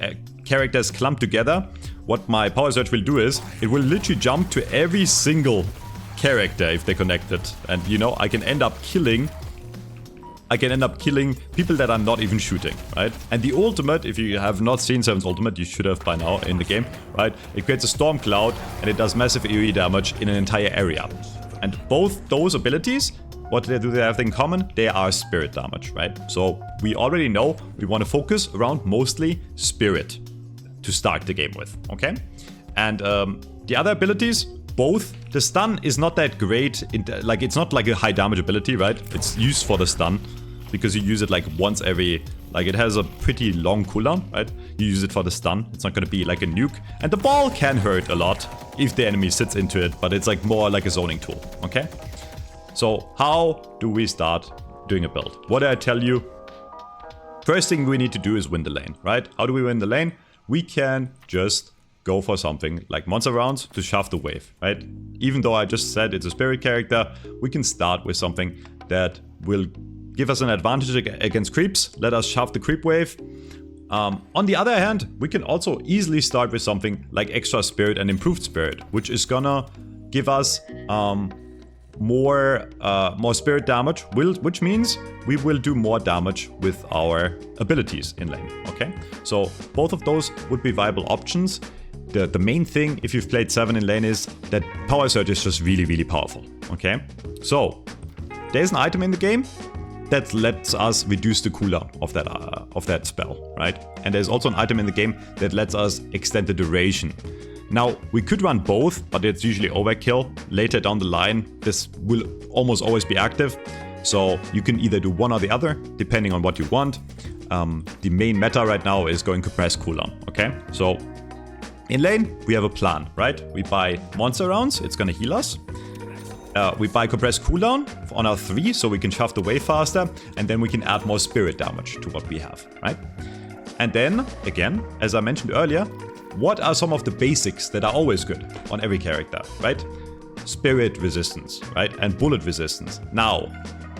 characters clumped together, what my power surge will do is, it will literally jump to every single character if they're connected. And you know, I can end up killing people that are not even shooting, right? And the ultimate, if you have not seen 7's ultimate, you should have by now in the game, right? It creates a storm cloud and it does massive AoE damage in an entire area. And both those abilities, what do they have in common? They are spirit damage, right? So we already know we want to focus around mostly spirit to start the game with, okay? And the other abilities, both, the stun is not that great. Like it's not like a high damage ability, right? It's used for the stun because you use it like once every, like it has a pretty long cooldown, right? You use it for the stun. It's not going to be like a nuke. And the ball can hurt a lot if the enemy sits into it, but it's like more like a zoning tool, okay? So how do we start doing a build? What did I tell you? First thing we need to do is win the lane, right? How do we win the lane? We can just go for something like monster rounds to shove the wave, right? Even though I just said it's a spirit character, we can start with something that will give us an advantage against creeps. Let us shove the creep wave. On the other hand, we can also easily start with something like extra spirit and improved spirit, which is gonna give us more spirit damage, which means we will do more damage with our abilities in lane, okay? So both of those would be viable options. The main thing, if you've played 7 in lane, is that power surge is just really, really powerful, okay? So there's an item in the game that lets us reduce the cooldown of that spell, right? And there's also an item in the game that lets us extend the duration. Now, we could run both, but it's usually overkill. Later down the line, this will almost always be active. So you can either do one or the other, depending on what you want. The main meta right now is going compressed cooldown, okay? So in lane, we have a plan, right? We buy monster rounds, it's gonna heal us. We buy compressed cooldown on our 3, so we can shove the wave faster, and then we can add more spirit damage to what we have, right? And then, again, as I mentioned earlier, what are some of the basics that are always good on every character, right? Spirit resistance, right? And bullet resistance. Now,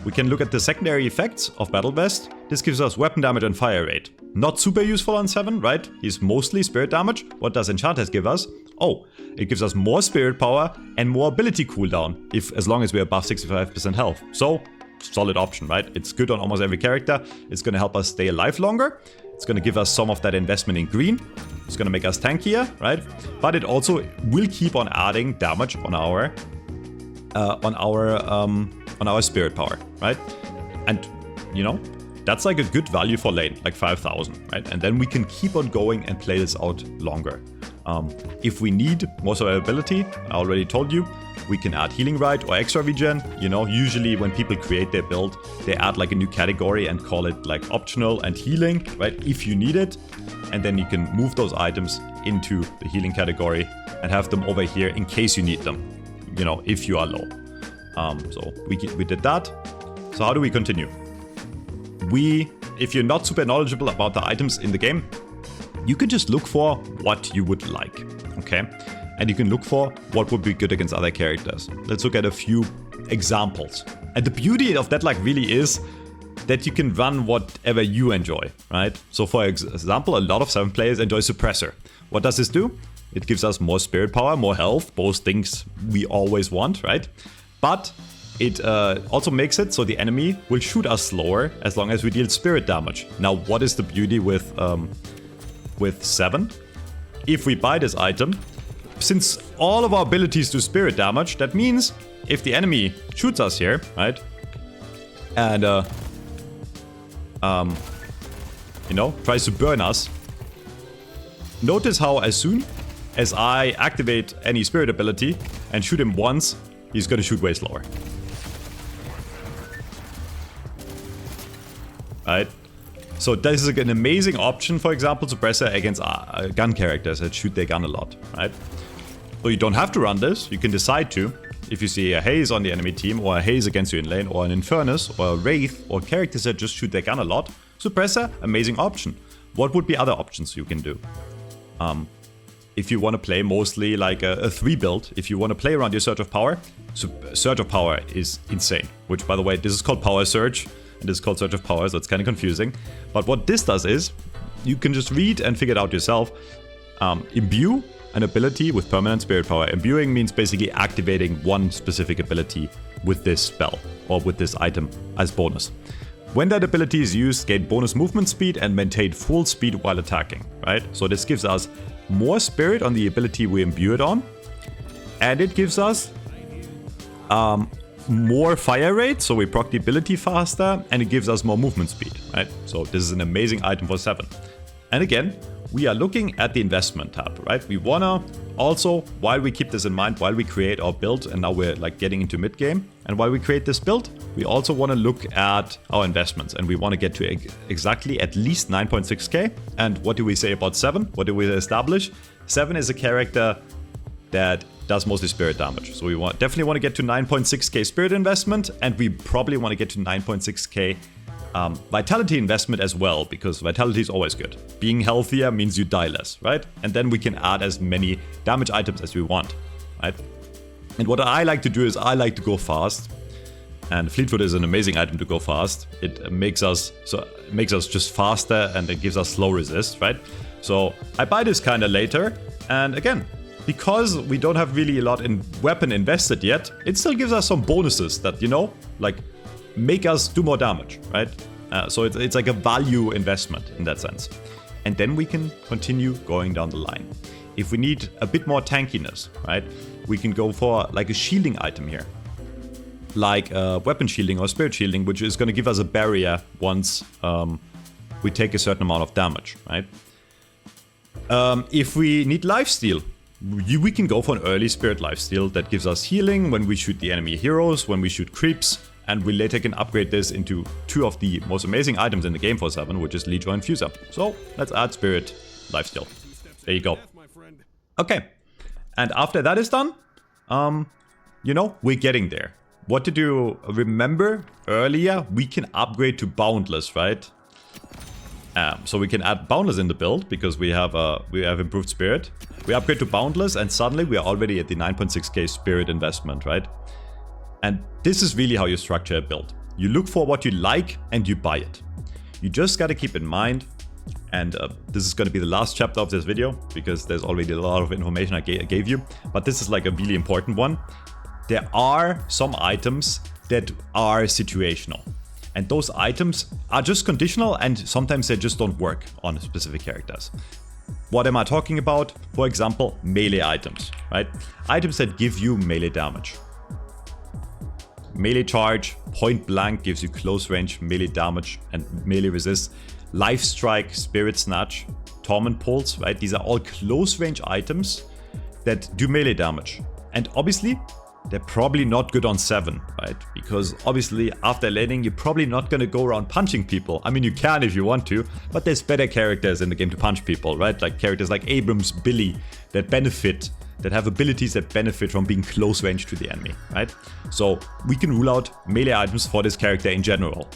we can look at the secondary effects of Battle Vest. This gives us weapon damage and fire rate. Not super useful on 7, right? He's mostly spirit damage. What does Enchanters give us? Oh, it gives us more spirit power and more ability cooldown, as long as we're above 65% health. So, solid option, right? It's good on almost every character. It's going to help us stay alive longer. It's going to give us some of that investment in green. It's going to make us tankier, right? But it also will keep on adding damage on our spirit power, right? And you know, that's like a good value for lane, like 5,000, right? And then we can keep on going and play this out longer. If we need more survivability, I already told you, we can add healing right or extra regen. You know, usually when people create their build, they add like a new category and call it like optional and healing, right? If you need it, and then you can move those items into the healing category and have them over here in case you need them, you know, if you are low. So we did that. So how do we continue? If you're not super knowledgeable about the items in the game, you can just look for what you would like, okay? And you can look for what would be good against other characters. Let's look at a few examples. And the beauty of Deadlock really is that you can run whatever you enjoy, right? So for example, a lot of 7 players enjoy Suppressor. What does this do? It gives us more spirit power, more health, both things we always want, right? But it also makes it so the enemy will shoot us slower as long as we deal spirit damage. Now, what is the beauty with 7? If we buy this item, since all of our abilities do spirit damage, that means if the enemy shoots us here, right, and you know, tries to burn us, notice how as soon as I activate any spirit ability and shoot him once, he's gonna shoot way slower. Right? So this is an amazing option, for example, Suppressor against gun characters that shoot their gun a lot, right? So you don't have to run this, you can decide to. If you see a Haze on the enemy team, or a Haze against you in lane, or an Infernus, or a Wraith, or characters that just shoot their gun a lot, Suppressor, amazing option. What would be other options you can do? If you want to play mostly like a 3 build, if you want to play around your Surge of Power, Surge of Power is insane. Which, by the way, this is called Power Surge, and this is called Surge of Power, so it's kind of confusing. But what this does is, you can just read and figure it out yourself. Imbue an ability with permanent spirit power. Imbuing means basically activating one specific ability with this spell, or with this item as bonus. When that ability is used, gain bonus movement speed and maintain full speed while attacking, right? So this gives us more spirit on the ability we imbue it on, and it gives us more fire rate, so we proc the ability faster, and it gives us more movement speed, right? So this is an amazing item for 7. And again, we are looking at the investment tab, right? We wanna also, while we keep this in mind, while we create our build, and now we're like getting into mid game, and while we create this build, we also want to look at our investments, and we want to get to exactly at least 9.6k. And what do we say about 7? What do we establish? 7 is a character that does mostly spirit damage. So we definitely want to get to 9.6k spirit investment, and we probably want to get to 9.6k vitality investment as well, because vitality is always good. Being healthier means you die less, right? And then we can add as many damage items as we want, right? And what I like to do is I like to go fast, and Fleetfoot is an amazing item to go fast. It makes us just faster, and it gives us slow resist, right? So I buy this kind of later, and again, because we don't have really a lot in weapon invested yet, it still gives us some bonuses that, you know, like make us do more damage, right? So it's like a value investment in that sense. And then we can continue going down the line. If we need a bit more tankiness, right, we can go for like a shielding item here. Like weapon shielding or spirit shielding, which is going to give us a barrier once we take a certain amount of damage, right? If we need lifesteal, we can go for an early spirit lifesteal that gives us healing when we shoot the enemy heroes, when we shoot creeps, and we later can upgrade this into 2 of the most amazing items in the game for 7, which is Leech or Infuser. So let's add spirit lifesteal. There you go. Okay, and after that is done, you know, we're getting there. What did you remember earlier? We can upgrade to Boundless, right? So we can add Boundless in the build because we have improved spirit. We upgrade to Boundless, and suddenly we are already at the 9.6k spirit investment, right? And this is really how you structure a build. You look for what you like and you buy it. You just gotta keep in mind, and this is gonna be the last chapter of this video because there's already a lot of information I gave you, but this is like a really important one. There are some items that are situational. And those items are just conditional, and sometimes they just don't work on specific characters. What am I talking about? For example, melee items, right? Items that give you melee damage. Melee charge, point blank gives you close range melee damage and melee resist. Life strike, spirit snatch, torment pulse, right? These are all close range items that do melee damage. And obviously, they're probably not good on 7, right? Because obviously after laning, you're probably not going to go around punching people. I mean, you can if you want to, but there's better characters in the game to punch people, right? Like characters like Abrams, Billy, that benefit, that have abilities that benefit from being close range to the enemy, right? So we can rule out melee items for this character in general,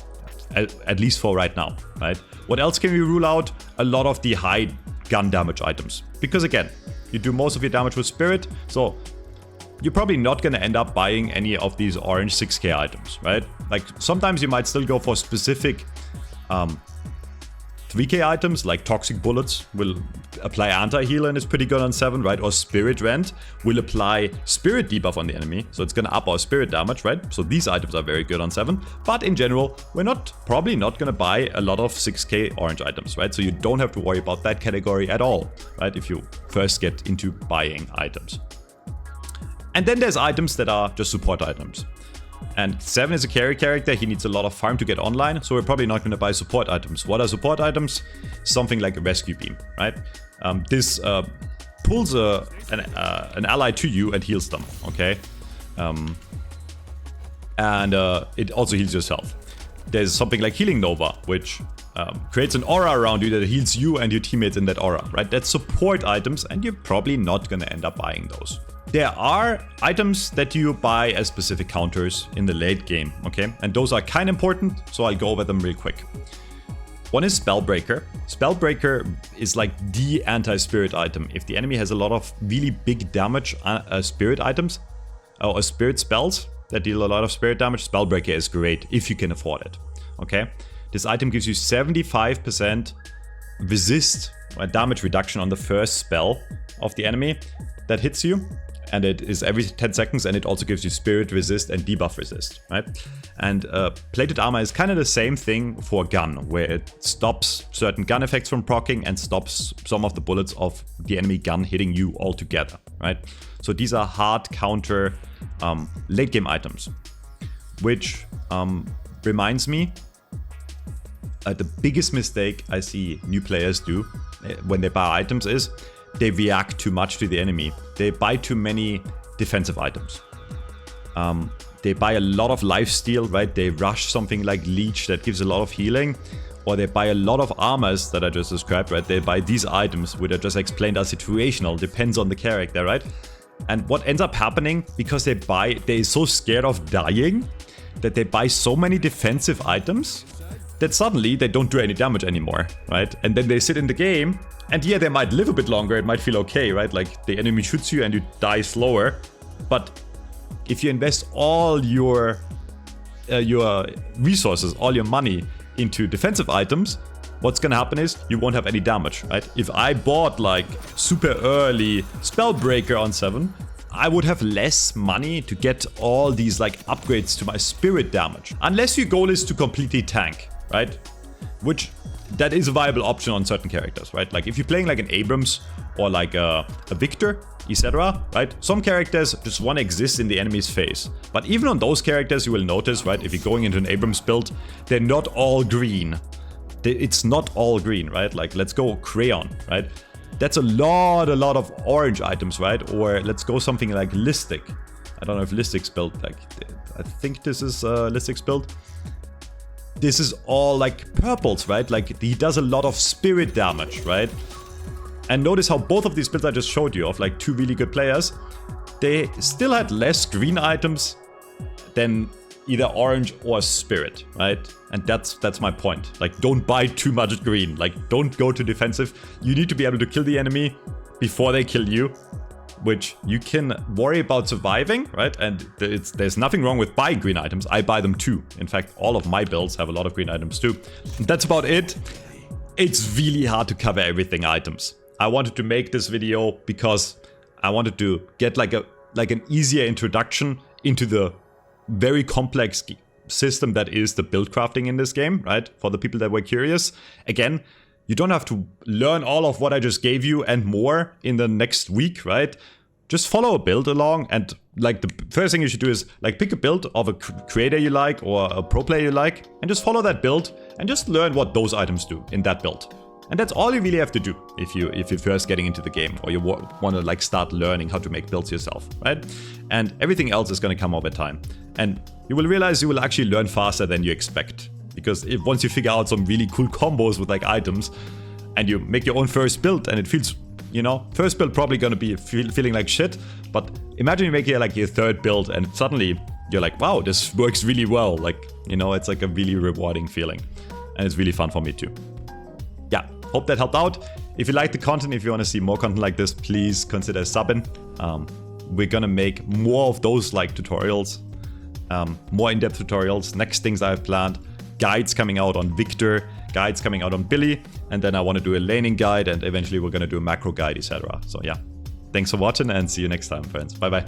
at least for right now, right? What else can we rule out? A lot of the high gun damage items. Because again, you do most of your damage with spirit, so you're probably not going to end up buying any of these orange 6k items, right? Like sometimes you might still go for specific 3k items, like toxic bullets will apply anti-heal and it's pretty good on 7, right? Or spirit rend will apply spirit debuff on the enemy, so it's going to up our spirit damage, right? So these items are very good on 7, but in general, we're probably not going to buy a lot of 6k orange items, right? So you don't have to worry about that category at all, right? If you first get into buying items. And then there's items that are just support items. And 7 is a carry character, he needs a lot of farm to get online, so we're probably not going to buy support items. What are support items? Something like a rescue beam, right? This pulls an ally to you and heals them, okay? It also heals yourself. There's something like Healing Nova, which creates an aura around you that heals you and your teammates in that aura, right? That's support items, and you're probably not going to end up buying those. There are items that you buy as specific counters in the late game, okay? And those are kind of important, so I'll go over them real quick. One is Spellbreaker. Spellbreaker is like the anti-spirit item. If the enemy has a lot of really big damage spirit items, or spirit spells that deal a lot of spirit damage, Spellbreaker is great if you can afford it, okay? This item gives you 75% resist, or damage reduction on the first spell of the enemy that hits you. And it is every 10 seconds, and it also gives you spirit resist and debuff resist, right? And plated armor is kind of the same thing for gun, where it stops certain gun effects from proccing and stops some of the bullets of the enemy gun hitting you altogether, right? So these are hard counter late game items, which reminds me the biggest mistake I see new players do when they buy items is they react too much to the enemy. They buy too many defensive items. They buy a lot of lifesteal, right? They rush something like Leech that gives a lot of healing. Or they buy a lot of armors that I just described, right? They buy these items, which I just explained are situational, depends on the character, right? And what ends up happening, because they're so scared of dying, that they buy so many defensive items that suddenly they don't do any damage anymore, right? And then they sit in the game, and yeah, they might live a bit longer, it might feel okay, right? Like the enemy shoots you and you die slower. But if you invest all your resources, all your money into defensive items, what's gonna happen is you won't have any damage, right? If I bought like super early Spellbreaker on 7, I would have less money to get all these like upgrades to my spirit damage. Unless your goal is to completely tank, right? Which that is a viable option on certain characters, right? Like if you're playing like an Abrams or like a Victor, etc., right? Some characters just want to exist in the enemy's face. But even on those characters, you will notice, right? If you're going into an Abrams build, they're not all green. It's not all green, right? Like let's go Crayon, right? That's a lot of orange items, right? Or let's go something like Listic. I don't know if Listic's built like, I think this is Listic's build. This is all like purples, right? Like he does a lot of spirit damage, right? And notice how both of these builds I just showed you of like two really good players, they still had less green items than either orange or spirit, right? And that's my point. Like don't buy too much green, like don't go to defensive. You need to be able to kill the enemy before they kill you, which you can worry about surviving, right? And there's nothing wrong with buying green items. I buy them too. In fact, all of my builds have a lot of green items too. And that's about it. It's really hard to cover everything items. I wanted to make this video because I wanted to get like an easier introduction into the very complex system that is the build crafting in this game, right? For the people that were curious. Again, you don't have to learn all of what I just gave you and more in the next week, right? Just follow a build along, and like the first thing you should do is like pick a build of a creator you like or a pro player you like, and just follow that build and just learn what those items do in that build. And that's all you really have to do if you're first getting into the game, or you want to like start learning how to make builds yourself, right? And everything else is going to come over time. And you will realize you will actually learn faster than you expect. Because once you figure out some really cool combos with like items, and you make your own first build, and it feels, you know, first build probably going to be feeling like shit. But imagine you make like your third build, and suddenly you're like, wow, this works really well. Like, you know, it's like a really rewarding feeling. And it's really fun for me too. Yeah, hope that helped out. If you like the content, if you want to see more content like this, please consider subbing. We're gonna make more of those like tutorials, more in-depth tutorials, next things I have planned, guides coming out on Victor, guides coming out on Billy, and then I want to do a laning guide, and eventually we're gonna do a macro guide, etc. So yeah, thanks for watching, and see you next time, friends. Bye bye.